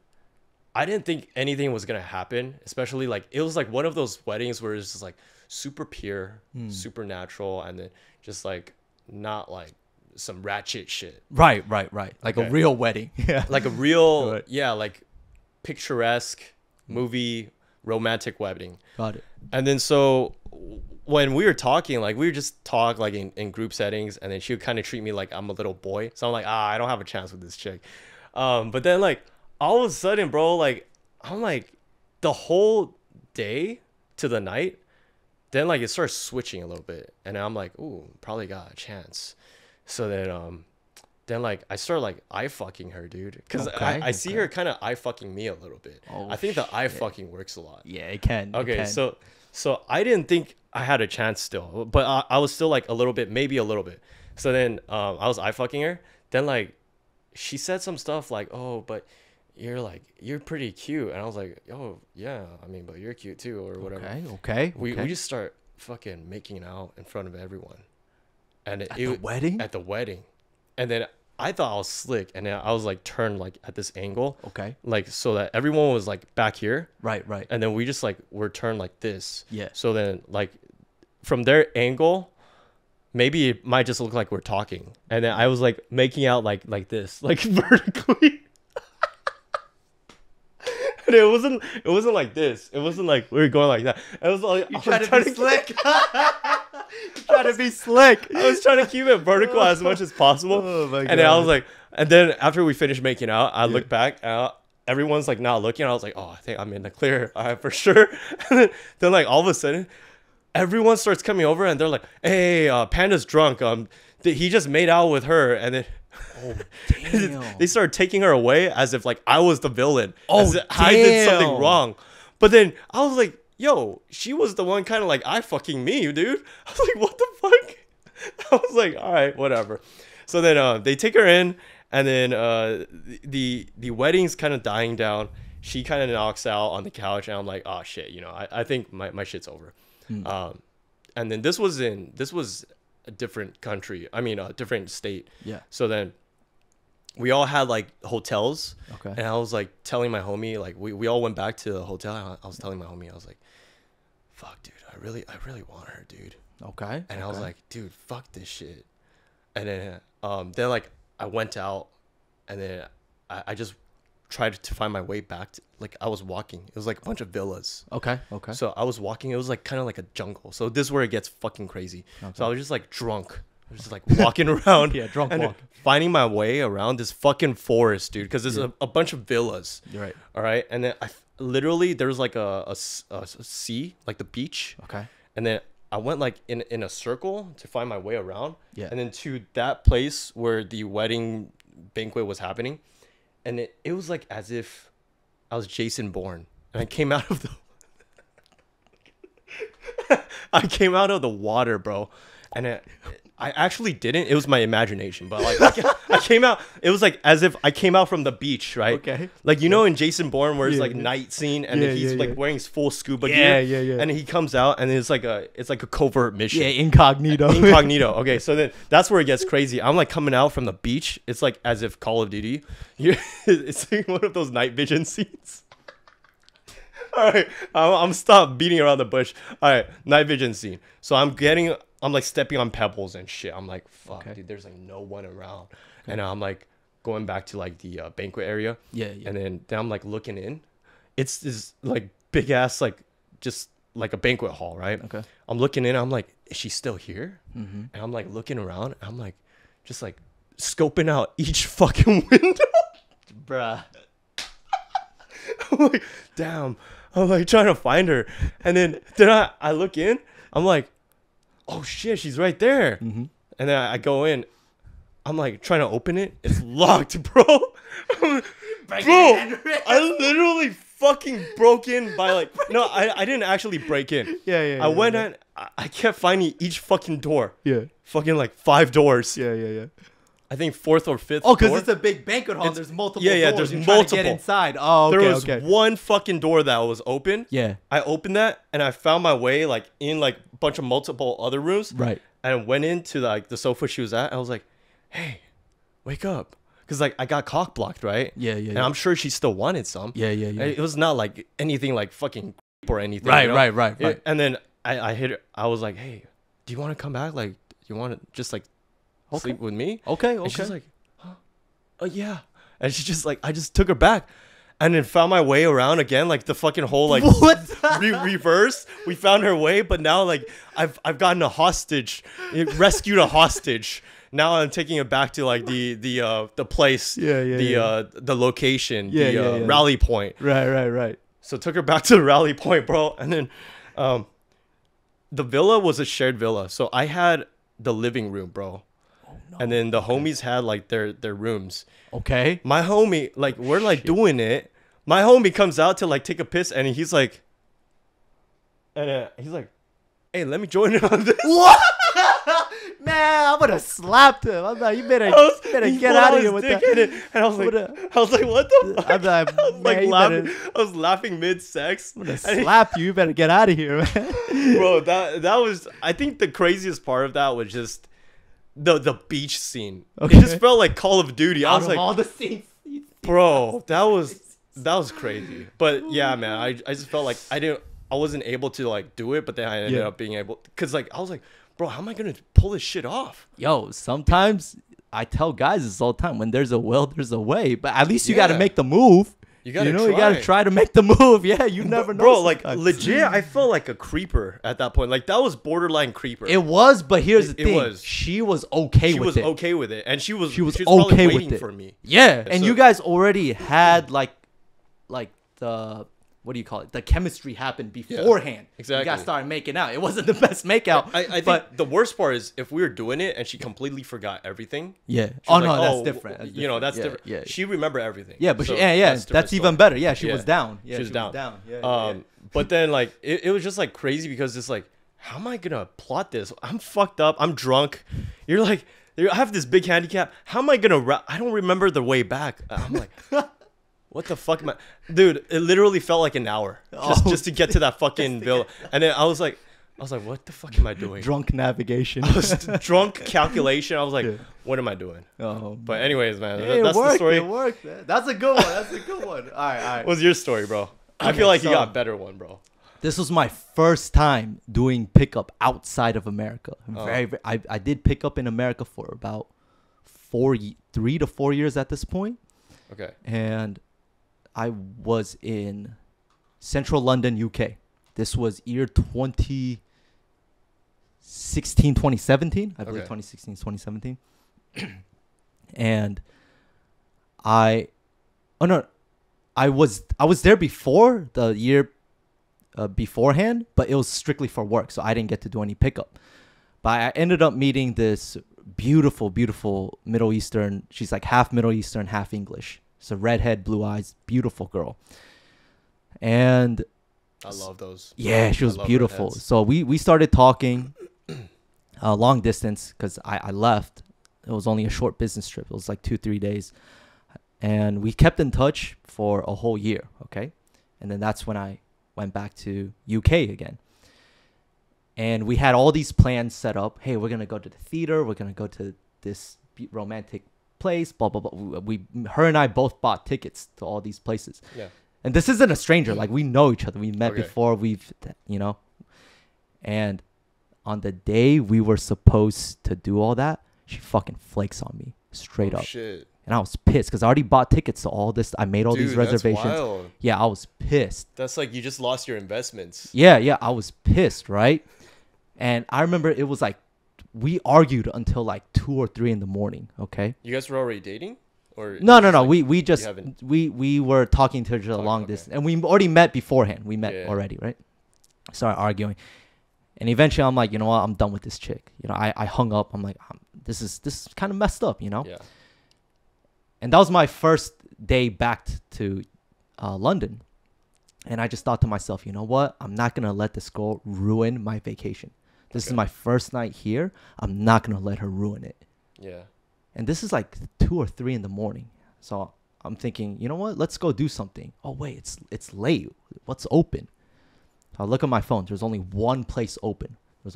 I didn't think anything was going to happen, especially like it was like one of those weddings where it's just like super pure, super natural, and then just like not like some ratchet shit. Right. Like Okay. a real wedding. Yeah. Like a real, Right. yeah, like picturesque movie romantic wedding. Got it. And then so when we were talking, like we would just talk like in group settings, and then she would kind of treat me like I'm a little boy. So I'm like, I don't have a chance with this chick. But then like all of a sudden, bro, like I'm like the whole day to the night, then like it starts switching a little bit, and I'm like, ooh, probably got a chance. So then like I start like eye fucking her, dude, because I see her kind of eye fucking me a little bit. I think the eye fucking works a lot. Yeah, it can. Okay, so I didn't think I had a chance still, but I was still like maybe a little bit. So then I was eye fucking her. Then like she said some stuff like, oh, but you're pretty cute, and I was like, oh yeah, I mean, but you're cute too, or whatever. Okay. We just start fucking making out in front of everyone, and At the wedding. at the wedding, and then I thought I was slick, and then I was like turned like at this angle, Okay. like so that everyone was like back here. Right. And then we just like were turned like this. Yeah. So then like from their angle, maybe it might just look like we're talking. And then I was like making out like this, like vertically. And it wasn't like this. It wasn't like we were going like that. It was like You trying to be slick. You trying to be slick. I was trying to keep it vertical as much as possible. Oh my And then I God. was like, and then after we finished making out, I looked back. Everyone's like not looking. I was like, oh, I think I'm in the clear for sure. And then like all of a sudden, everyone starts coming over and they're like, hey, Panda's drunk. he just made out with her, and then Oh, damn. they started taking her away as if like I was the villain. Oh, as if I did something damn. wrong. But then I was like, yo, she was the one kind of like I fucking me, dude. I was like, what the fuck? I was like, all right, whatever. So then they take her in, and then the wedding's kind of dying down. She kind of knocks out on the couch, and I'm like, oh shit, you know, I think my shit's over. And then this was a different country. I mean, a different state. Yeah. So then we all had like hotels. Okay. And I was like telling my homie, like we all went back to the hotel. And I was telling my homie, I was like, fuck, dude, I really want her, dude. Okay. And I was like, dude, fuck this shit. And then like I went out, and then I just tried to find my way back to, like, I was walking. It was like a bunch of villas. Okay. So I was walking. It was like kind of like a jungle. So this is where it gets fucking crazy. Okay. So I was just like drunk. I was just like walking around. Yeah, drunk and walk. finding my way around this fucking forest, dude. Because there's a bunch of villas. You're right. All right. And then literally there's like a sea, like the beach. Okay. And then I went like in a circle to find my way around. Yeah. And then to that place where the wedding banquet was happening. And it was like as if I was Jason Bourne. And I came out of the water, bro. And I actually didn't. It was my imagination. But like I came out. It was like as if I came out from the beach, right? Okay. Like, you know, in Jason Bourne where it's like night scene, and then he's like wearing his full scuba gear. Yeah. And he comes out, and it's like a covert mission. Yeah, incognito. Incognito. Okay, so then that's where it gets crazy. I'm like coming out from the beach. It's like as if Call of Duty. It's like one of those night vision scenes. All right, I'm stop beating around the bush. All right, night vision scene. So I'm like stepping on pebbles and shit. I'm like, fuck, dude, there's like no one around. Okay. And I'm like going back to like the banquet area. Yeah. And then I'm like looking in. It's this like big ass, like just like a banquet hall, right? Okay. I'm looking in. I'm like, is she still here? Mm-hmm. And I'm like looking around. I'm like, just like scoping out each fucking window. Bruh. I'm like, damn. I'm like trying to find her. And then I look in. I'm like, oh shit, she's right there. Mm-hmm. And then I go in. I'm like trying to open it. It's locked, bro. Bro, I literally fucking broke in by like, no, I didn't actually break in. I went in. I kept finding each fucking door. Yeah. Fucking like 5 doors. Yeah. I think 4th or 5th. Oh, because it's a big banquet hall. There's multiple doors. Yeah, there's You're multiple. trying to get inside. Oh, okay. There was one fucking door that was open. Yeah. I opened that, and I found my way like in like a bunch of multiple other rooms. Right. And I went into like the sofa she was at. And I was like, hey, wake up. Because like I got cock blocked, right? Yeah. And I'm sure she still wanted some. Yeah. It was not like anything like fucking or anything. Right, you know? right. And then I hit her. I was like, hey, do you want to come back? Like, do you want to just like sleep with me? Okay. And she's like, huh? Oh yeah. And she just like, I just took her back, and then found my way around again, like the fucking whole like reverse. We found her way, but now like I've gotten a hostage, rescued a hostage. Now I'm taking it back to like the place, the location, rally point. Right. So took her back to the rally point, bro, and then the villa was a shared villa, so I had the living room, bro. No. And then the homies had like their rooms. Okay. My homie, like we're like doing it. My homie comes out to like take a piss, and he's like, hey, let me join in on this. What? Man, I'm gonna slap him. I'm like, you better get out of here with that. And I was like, what the fuck? I was laughing mid-sex. I'm gonna slap you. You better get out of here, man. Bro, that was, I think the craziest part of that was just the beach scene. Okay. It just felt like Call of Duty. I was like, all the scenes. Bro, that was crazy. But yeah, man, I just felt like I wasn't able to like do it, but then I ended up being able, because like I was like, bro, how am I gonna pull this shit off? Yo, sometimes I tell guys this all the time. When there's a will, there's a way. But at least you got to make the move. You got to try to make the move. Yeah, you never know. Bro, like legit, I felt like a creeper at that point. Like that was borderline creeper. It was, but here's the thing. She was okay with it. She was okay with it, and she was okay waiting with it for me. Yeah, and you guys already had like the what do you call it? The chemistry happened beforehand. Exactly. You guys started making out. It wasn't the best makeout. I think the worst part is if we were doing it and she completely forgot everything. Yeah. She Oh was no, like, that's different. That's You know, that's yeah, different. Yeah. She remembered everything. Yeah, but so that's even better. Yeah, she was down. Yeah, she was down. Yeah. But then like it was just like crazy because it's like, how am I gonna plot this? I'm fucked up. I'm drunk. You're like, I have this big handicap. How am I gonna? I don't remember the way back. I'm like, what the fuck am I? Dude, it literally felt like an hour just to get to that fucking villa. And then I was like, what the fuck am I doing? Drunk navigation. I was drunk calculation. I was like, what am I doing? But anyways, man, that's the story. It worked, man. That's a good one. All right. What's your story, bro? I feel like you got a better one, bro. This was my first time doing pickup outside of America. I did pickup in America for about 3 to 4 years at this point. Okay. And I was in central London, UK. This was year 2016, 2017. I believe 2016, 2017. And I was there before the year beforehand, but it was strictly for work, so I didn't get to do any pickup. But I ended up meeting this beautiful, beautiful Middle Eastern. She's like half Middle Eastern, half English. It's a redhead, blue eyes, beautiful girl. And I love those. Yeah, she was beautiful. Redheads. So we started talking long distance because I left. It was only a short business trip. It was like 2-3 days. And we kept in touch for a whole year, okay? And then that's when I went back to UK again. And we had all these plans set up. Hey, we're going to go to the theater. We're going to go to this romantic place, blah, blah, blah. Her and I both bought tickets to all these places. Yeah. And this isn't a stranger. Like, we know each other. We met before. And on the day we were supposed to do all that, she fucking flakes on me straight up. Shit. And I was pissed because I already bought tickets to all this. I made all these reservations. That's wild. Yeah, I was pissed. That's like you just lost your investments. Yeah, I was pissed, right? And I remember it was like we argued until like 2 or 3 in the morning. Okay. You guys were already dating, or no. Like, we were talking to each other long distance, and we already met beforehand. We met already, right? Started arguing, and eventually I'm like, you know what? I'm done with this chick. You know, I hung up. I'm like, this is kind of messed up, you know. Yeah. And that was my first day back to London. And I just thought to myself, you know what? I'm not going to let this girl ruin my vacation. This is my first night here. I'm not going to let her ruin it. Yeah. And this is like 2 or 3 in the morning. So I'm thinking, you know what? Let's go do something. Oh, wait, it's late. What's open? So I look at my phone. There's only one place open. It's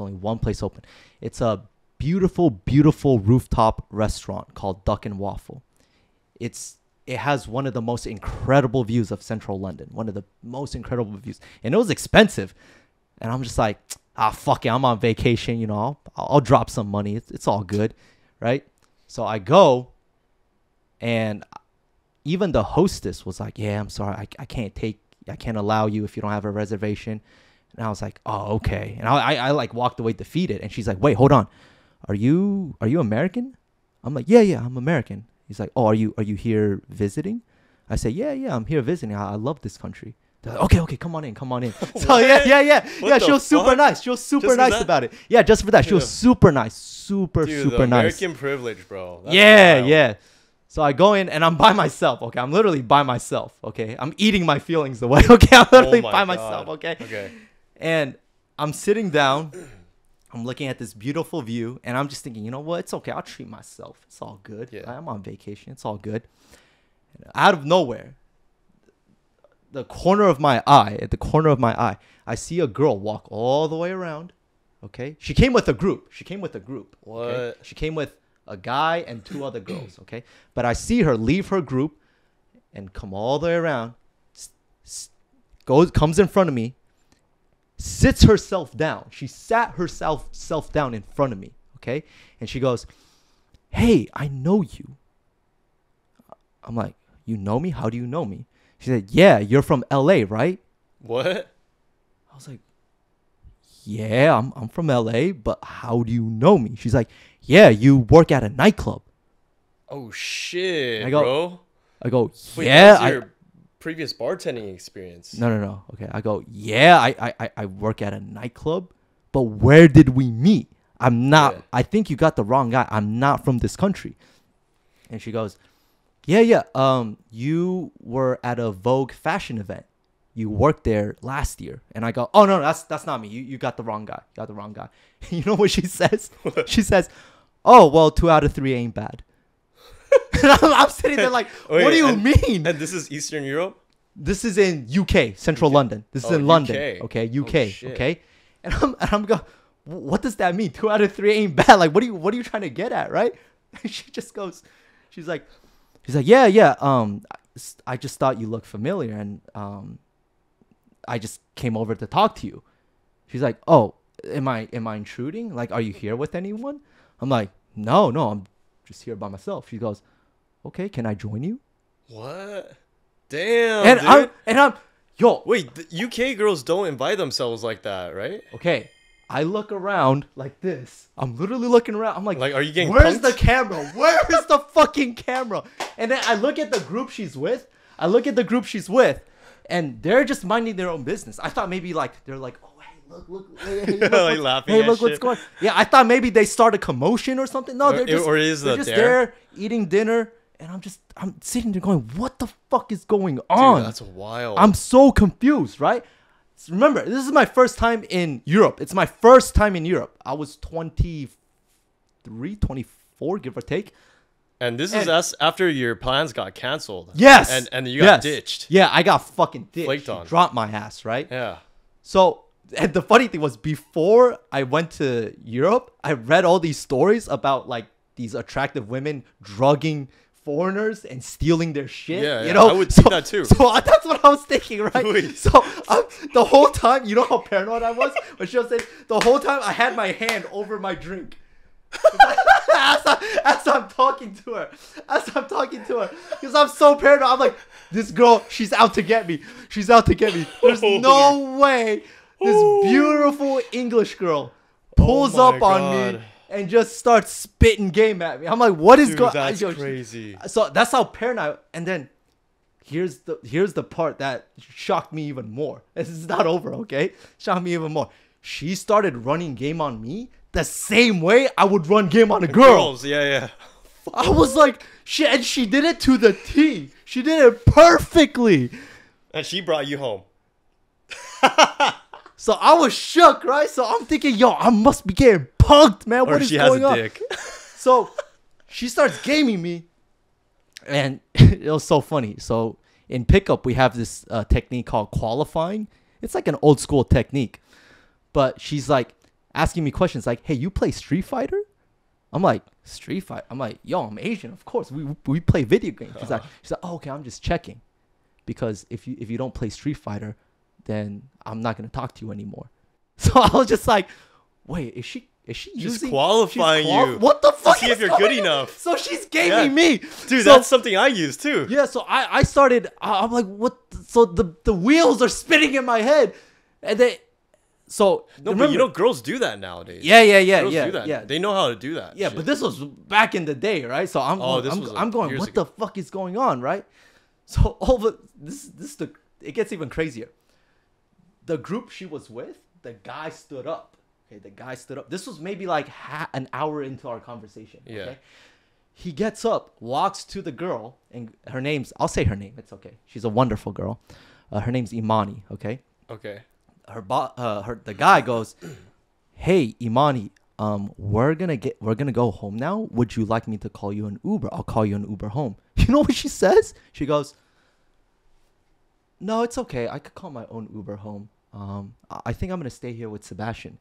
a beautiful, beautiful rooftop restaurant called Duck and Waffle. It has one of the most incredible views of central London. One of the most incredible views. And it was expensive. And I'm just like, fuck it. I'm on vacation. You know, I'll drop some money. It's all good. Right? So I go. And even the hostess was like, yeah, I'm sorry. I can't allow you if you don't have a reservation. And I was like, oh, okay. And I like walked away defeated. And she's like, wait, hold on. Are you American? I'm like, yeah, I'm American. He's like, oh, are you here visiting? I say, yeah, I'm here visiting. I love this country. They're like, okay, come on in. So yeah. She was super nice. She was super nice about it. Yeah, just for that. She was super nice. Super nice. American privilege, bro. That's yeah. So I go in and I'm by myself. Okay, I'm literally by myself. Okay, I'm eating my feelings away. Okay, I'm literally by myself. Okay. And I'm sitting down. I'm looking at this beautiful view, and I'm just thinking, you know what? It's okay. I'll treat myself. It's all good. Yeah. I'm on vacation. It's all good. And out of nowhere, at the corner of my eye, I see a girl walk all the way around. Okay? She came with a group. What? Okay? She came with a guy and 2 other girls. Okay? But I see her leave her group and come all the way around, comes in front of me, sits herself down. She sat herself down in front of me, okay? And she goes, hey, I know you. I'm like, you know me? How do you know me? She said, yeah, you're from LA, right? What? I was like, yeah, I'm from LA, but how do you know me? She's like, yeah, you work at a nightclub. Oh, shit, I go, bro. I go, Wait, yeah. previous bartending experience. No. Okay, I go, yeah, I work at a nightclub, but where did we meet? I'm not. Yeah. I think you got the wrong guy. I'm not from this country. And she goes, yeah. You were at a Vogue fashion event. You worked there last year. And I go, oh no, that's not me. You got the wrong guy. You got the wrong guy. You know what she says? She says, oh well, 2 out of 3 ain't bad. I'm sitting there like, what do you mean? And this is Eastern Europe? This is in UK, Central London. This is in London. Okay, UK. Oh, okay. And I'm going, what does that mean? 2 out of 3 ain't bad. Like, what are you trying to get at, right? And she just goes, she's like, yeah. I just thought you looked familiar, and I just came over to talk to you. She's like, oh, am I intruding? Like, are you here with anyone? I'm like, no, I'm just here by myself. She goes, okay, can I join you? What? Damn, and I'm yo. Wait, the UK girls don't invite themselves like that, right? Okay, I look around like this. I'm literally looking around. I'm like, are you getting where's punked? the camera? Where is the fucking camera? And then I look at the group she's with. And they're just minding their own business. I thought maybe like they're like, oh hey, look, hey, look, like laughing. Hey, look what's going. Yeah, I thought maybe they start a commotion or something. No, they're just there eating dinner. And I'm sitting there going, what the fuck is going on? Dude, that's wild. I'm so confused, right? Remember, this is my first time in Europe. It's my first time in Europe. I was 23, 24, give or take. And this is us after your plans got canceled. Yes. And you got ditched. Yeah, I got fucking ditched. Flaked on. Dropped my ass, right? Yeah. So, and the funny thing was, before I went to Europe, I read all these stories about like these attractive women drugging foreigners and stealing their shit. Yeah, you know, I would think that too. So that's what I was thinking, right? Wait. So the whole time, you know how paranoid I was? When she was saying, the whole time I had my hand over my drink. as I'm talking to her. Because I'm so paranoid. I'm like, this girl, she's out to get me. There's no way this beautiful English girl pulls up on me and just starts spitting game at me. I'm like, what is going on? That's crazy. So that's how paranoid. And then here's the part that shocked me even more. This is not over, okay? Shocked me even more. She started running game on me the same way I would run game on a girl. Girls, yeah. I was like, she did it to the T. She did it perfectly. And she brought you home. So I was shook, right? So I'm thinking, yo, I must be getting punked, man. What is going on? Dick. So she starts gaming me. And it was so funny. So in pickup, we have this technique called qualifying. It's like an old school technique. But she's like asking me questions like, hey, you play Street Fighter? I'm like, Street Fighter? I'm like, yo, I'm Asian. Of course. We play video games. She's like, oh, okay, I'm just checking. Because if you don't play Street Fighter, then I'm not going to talk to you anymore. So I was just like, wait, is she She's qualifying you. What the fuck? To see if you're good enough. So she's gaming me. Dude, that's something I use too. Yeah, so I started, I'm like, what? So the wheels are spinning in my head. And they, so. No, remember, but you know, girls do that nowadays. Yeah. Girls do that. Yeah. They know how to do that. Yeah, but this was back in the day, right? So I'm going, what the fuck is going on, right? So it gets even crazier. The group she was with, the guy stood up. Okay, the guy stood up. This was maybe like an hour into our conversation. Okay? Yeah. He gets up, walks to the girl, and I'll say her name. It's okay. She's a wonderful girl. Her name's Imani. Okay. Okay. The guy goes, hey, Imani, we're gonna go home now. Would you like me to call you an Uber? I'll call you an Uber home. You know what she says? She goes, no, it's okay. I could call my own Uber home. I think I'm going to stay here with Sebastian.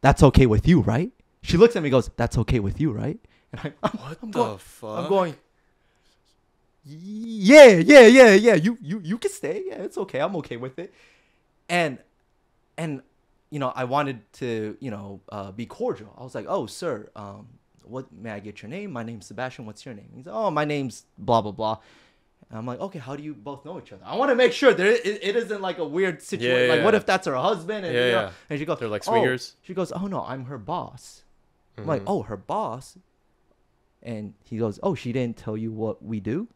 That's okay with you, right? She looks at me and goes, that's okay with you, right? And I'm going, fuck? I'm going, yeah. You can stay. Yeah, it's okay. I'm okay with it. And you know, I wanted to, be cordial. I was like, oh, sir, what may I get your name? My name's Sebastian. What's your name? He's like, oh, my name's blah, blah, blah. And I'm like, okay, how do you both know each other? I want to make sure it isn't like a weird situation. Yeah. Like, what if that's her husband? And, and she goes, they're like swingers. She goes, oh, no, I'm her boss. Mm-hmm. I'm like, oh, her boss? And he goes, oh, she didn't tell you what we do?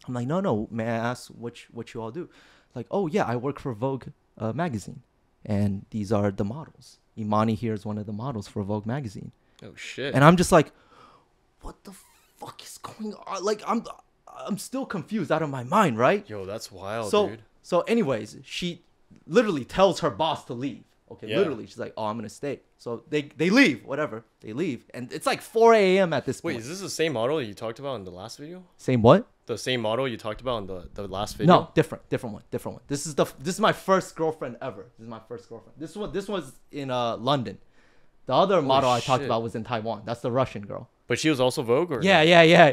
I'm like, no, may I ask what you all do? Like, oh yeah, I work for Vogue magazine, and these are the models. Imani here is one of the models for Vogue magazine. Oh shit. And I'm just like, what the fuck is going on? Like, I'm still confused out of my mind, right? Yo, that's wild, dude. So anyways, she literally tells her boss to leave. Okay, Yeah. literally, she's like, oh, I'm gonna stay. So they leave, whatever. They leave, and it's like 4 a.m. at this point. Wait, is this the same model you talked about in the last video? Same what? The same model you talked about in the last video? No, different one. This is my first girlfriend ever. This is my first girlfriend. This was in London. The other model I talked shit. about was in Taiwan. That's the Russian girl. But she was also Vogue, or Yeah.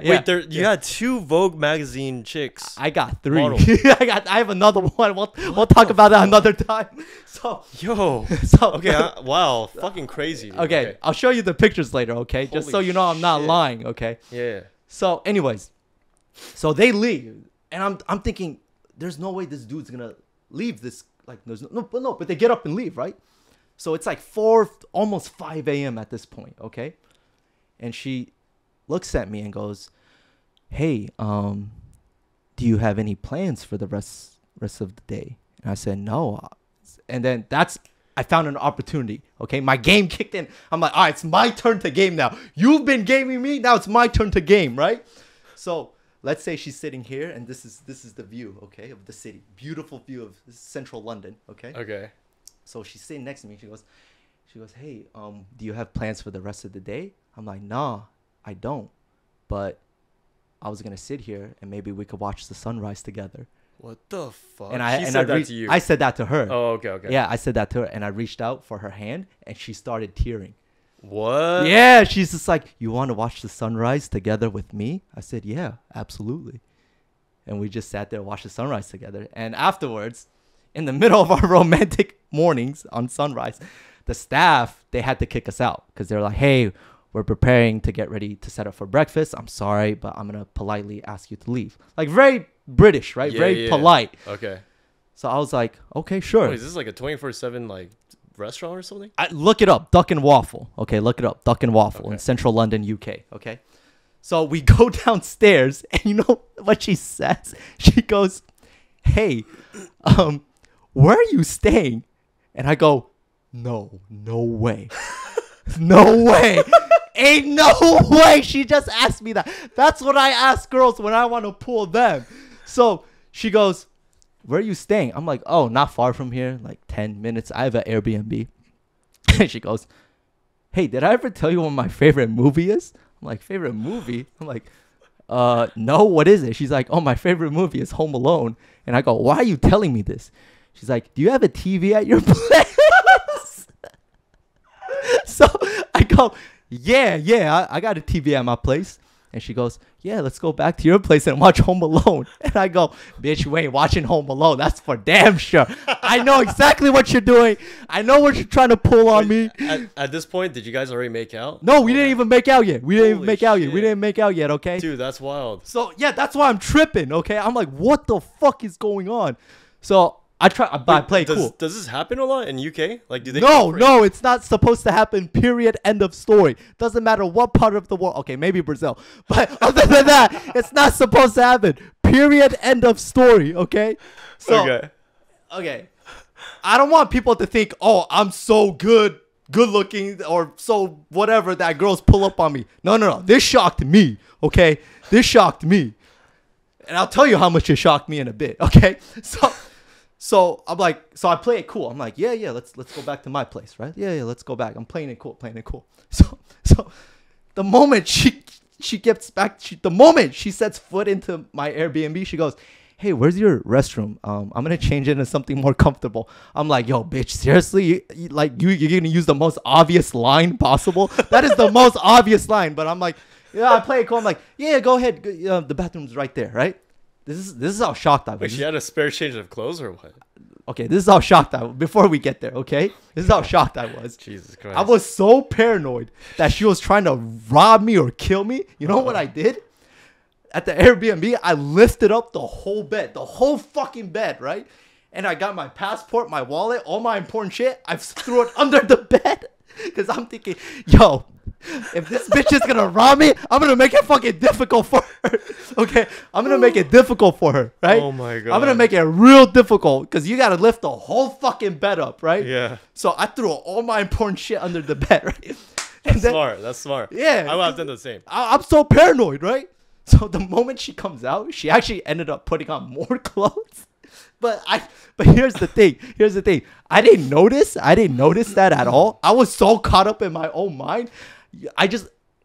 Wait, you had 2 Vogue magazine chicks. I got 3. Model. I have another one. We'll talk about that another time. So Yo. so Okay. Wow. Fucking crazy. Dude. okay, I'll show you the pictures later. Okay, just so Holy you know I'm not shit. lying. Okay. Yeah. So, anyways, so they leave, and I'm thinking, there's no way this dude's gonna leave this. Like, there's but they get up and leave, right? So it's like 4, almost 5 a.m. at this point, okay? And she looks at me and goes, "Hey, do you have any plans for the rest of the day?" And I said, "No." And then I found an opportunity, okay? My game kicked in. I'm like, all right, it's my turn to game now. You've been gaming me, now it's my turn to game, right? So let's say she's sitting here, and this is the view, okay, of the city. Beautiful view of central London, okay? Okay. So she's sitting next to me. She goes, "Hey, do you have plans for the rest of the day?" I'm like, "Nah, I don't. But I was gonna sit here and maybe we could watch the sunrise together." What the fuck? And she said that to you. I said that to her. Oh, okay. Yeah, I said that to her, and I reached out for her hand, and she started tearing. What? Yeah, she's just like, "You want to watch the sunrise together with me?" I said, "Yeah, absolutely." And we just sat there and watched the sunrise together. And afterwards, in the middle of our romantic mornings on sunrise, the staff, they had to kick us out because they're like, "Hey, we're preparing to get ready to set up for breakfast. I'm sorry, but I'm going to politely ask you to leave." Like, very British, right? Yeah, very yeah. polite. Okay. So I was like, okay, sure. Wait, is this like a 24/7 like restaurant or something? Look it up, Duck and Waffle. Okay, look it up, Duck and Waffle in Okay. central London, UK. Okay. So we go downstairs, and you know what she says? She goes, "Hey, where are you staying?" And I go, no way. No way. Ain't no way. She just asked me that. That's what I ask girls when I want to pull them. So she goes, "Where are you staying?" I'm like, "Oh, not far from here, like 10 minutes. I have an Airbnb." And she goes, "Hey, did I ever tell you what my favorite movie is?" I'm like, "Favorite movie?" I'm like, no, what is it?" She's like, "Oh, my favorite movie is Home Alone." And I go, "Why are you telling me this?" She's like, "Do you have a TV at your place?" So I go, yeah, I got a TV at my place. And she goes, "Yeah, let's go back to your place and watch Home Alone." And I go, "Bitch, you ain't watching Home Alone. That's for damn sure. I know exactly what you're doing. I know what you're trying to pull on me." At this point, did you guys already make out? No, we didn't even make out yet. We didn't even Holy make out yet. We shit. didn't make out yet, okay? Dude, that's wild. So, yeah, that's why I'm tripping, okay? I'm like, what the fuck is going on? So, I play it cool. Does this happen a lot in UK? Like, do they? No, it's not supposed to happen. Period. End of story. Doesn't matter what part of the world. Okay, maybe Brazil, but other than that, it's not supposed to happen. Period. End of story. Okay. So, okay. I don't want people to think, "Oh, I'm so good looking, or so whatever that girls pull up on me." No. This shocked me. Okay, this shocked me, and I'll tell you how much it shocked me in a bit. Okay, So I'm like, so I play it cool. I'm like, yeah, let's go back to my place, right? Yeah, let's go back. I'm playing it cool. So the moment she gets back, the moment she sets foot into my Airbnb, she goes, "Hey, where's your restroom? I'm gonna change it into something more comfortable." I'm like, "Yo, bitch, seriously? You're gonna use the most obvious line possible? That is the most obvious line." But I'm like, yeah, I play it cool. I'm like, yeah, go ahead. The bathroom's right there, right? This is how shocked I was. Wait, she had a spare change of clothes or what? Okay, this is how shocked I was. Before we get there, okay? This is how shocked I was. Jesus Christ. I was so paranoid that she was trying to rob me or kill me. You know what I did? At the Airbnb, I lifted up the whole bed. The whole fucking bed, right? And I got my passport, my wallet, all my important shit. I threw it under the bed. Because I'm thinking, yo, If this bitch is gonna rob me, I'm gonna make it fucking difficult for her. Okay, I'm gonna make it difficult for her, right? Oh my god. I'm gonna make it real difficult because you gotta lift the whole fucking bed up, right? Yeah. So I threw all my important shit under the bed, right? That's smart. That's smart. Yeah. I would have done the same. I'm so paranoid, right? So the moment she comes out, she actually ended up putting on more clothes. But here's the thing. Here's the thing. I didn't notice that at all. I was so caught up in my own mind. I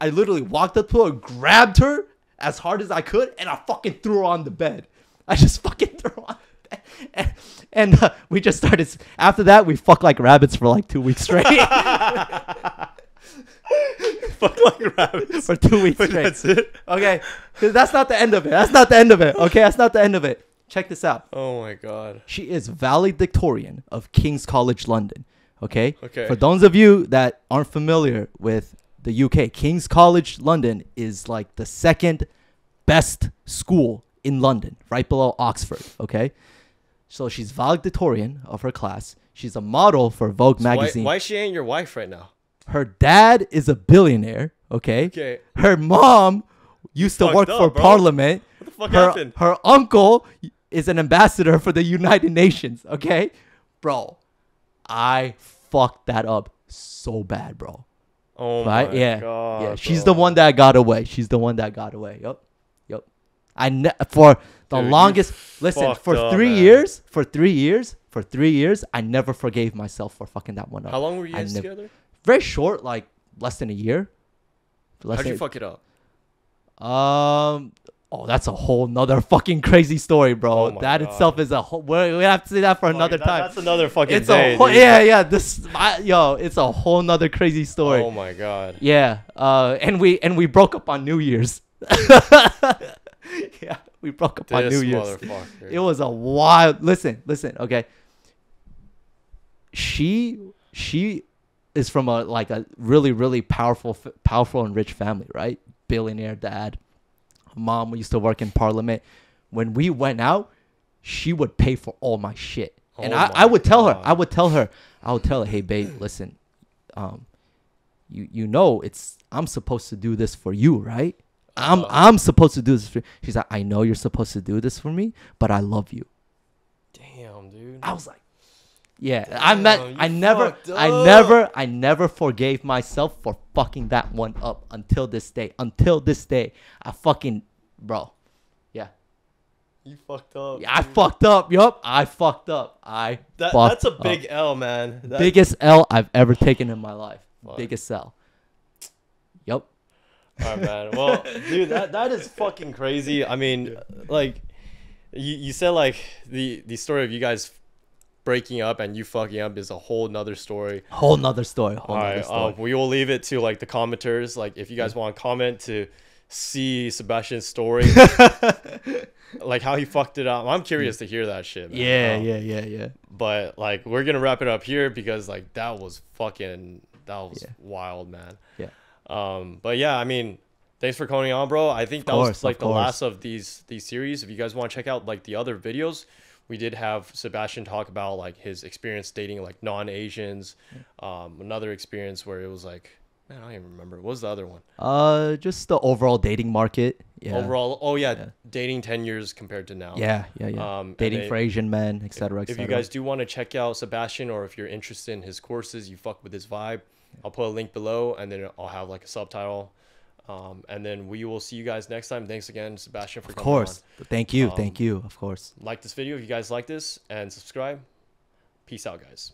literally walked up to her, grabbed her as hard as I could, and I fucking threw her on the bed. I just fucking threw her on the bed. And we just started. After that, we fucked like rabbits for like 2 weeks straight. Fuck like rabbits. For 2 weeks straight. That's it? Okay. Because that's not the end of it. That's not the end of it. Okay. That's not the end of it. Check this out. Oh my god. She is valedictorian of King's College London. Okay? Okay. For those of you that aren't familiar with the UK, King's College London is like the second best school in London, right below Oxford. Okay? So she's valedictorian of her class. She's a model for Vogue magazine. Why she ain't your wife right now? Her dad is a billionaire. Okay? Okay. Her mom used to work for bro. Parliament. What the fuck happened? Her uncle is an ambassador for the United Nations, okay? Bro, I fucked that up so bad, bro. Oh right? my Yeah. god. Yeah, she's bro. the one that got away. She's the one that got away. Yep. For the Dude, longest, listen, fucked for up, 3 man. years, for 3 years, I never forgave myself for fucking that one up. How long were you guys together? Very short, like less than a year. How'd you fuck it up? Oh, that's a whole nother fucking crazy story, bro. Oh my that God. itself is a whole. We have to say that for another time. That's another fucking It's day. a whole, dude. yeah. It's a whole nother crazy story. Oh my god. Yeah. And we broke up on New Year's. Yeah, we broke up on This New Year's. motherfucker. It was a wild. Listen. Okay. She is from a really powerful and rich family, right? Billionaire dad. Mom used to work in Parliament. When we went out, she would pay for all my shit. And I would tell her, hey babe, listen, you know I'm supposed to do this for you, right? I'm supposed to do this for you. She's like, I know you're supposed to do this for me, but I love you. Damn, dude. I was like, yeah. Damn, I never forgave myself for fucking that one up until this day. I fucking, bro. Yeah. You fucked up. Yeah, I fucked up. Yup. I fucked up. That's a big L, man. Biggest L I've ever taken in my life. Fuck. Biggest L. Yup. All right, man. Well, dude, that is fucking crazy. I mean, like, you said like the story of you guys breaking up and you fucking up is a whole nother story. Whole nother story. We will leave it to like the commenters. Like, if you guys want to comment to see Sebastian's story, like how he fucked it up. I'm curious to hear that shit, man. Yeah. But like, we're gonna wrap it up here because like that was wild, man. Yeah. But yeah, I mean, thanks for coming on, bro. I think that was like the course. last of these series. If you guys want to check out like the other videos, we did have Sebastian talk about like his experience dating like non-Asians. Another experience where it was like, man, I don't even remember. What was the other one? Just the overall dating market. Yeah. Overall, dating 10 years compared to now. Yeah. Dating for Asian men, etc. If you guys do want to check out Sebastian, or if you're interested in his courses, you fuck with his vibe, I'll put a link below, and then I'll have like a subtitle. And then we will see you guys next time. Thanks again, Sebastian, for coming on. Of course. Thank you. Of course. Like this video if you guys like this, and subscribe. Peace out, guys.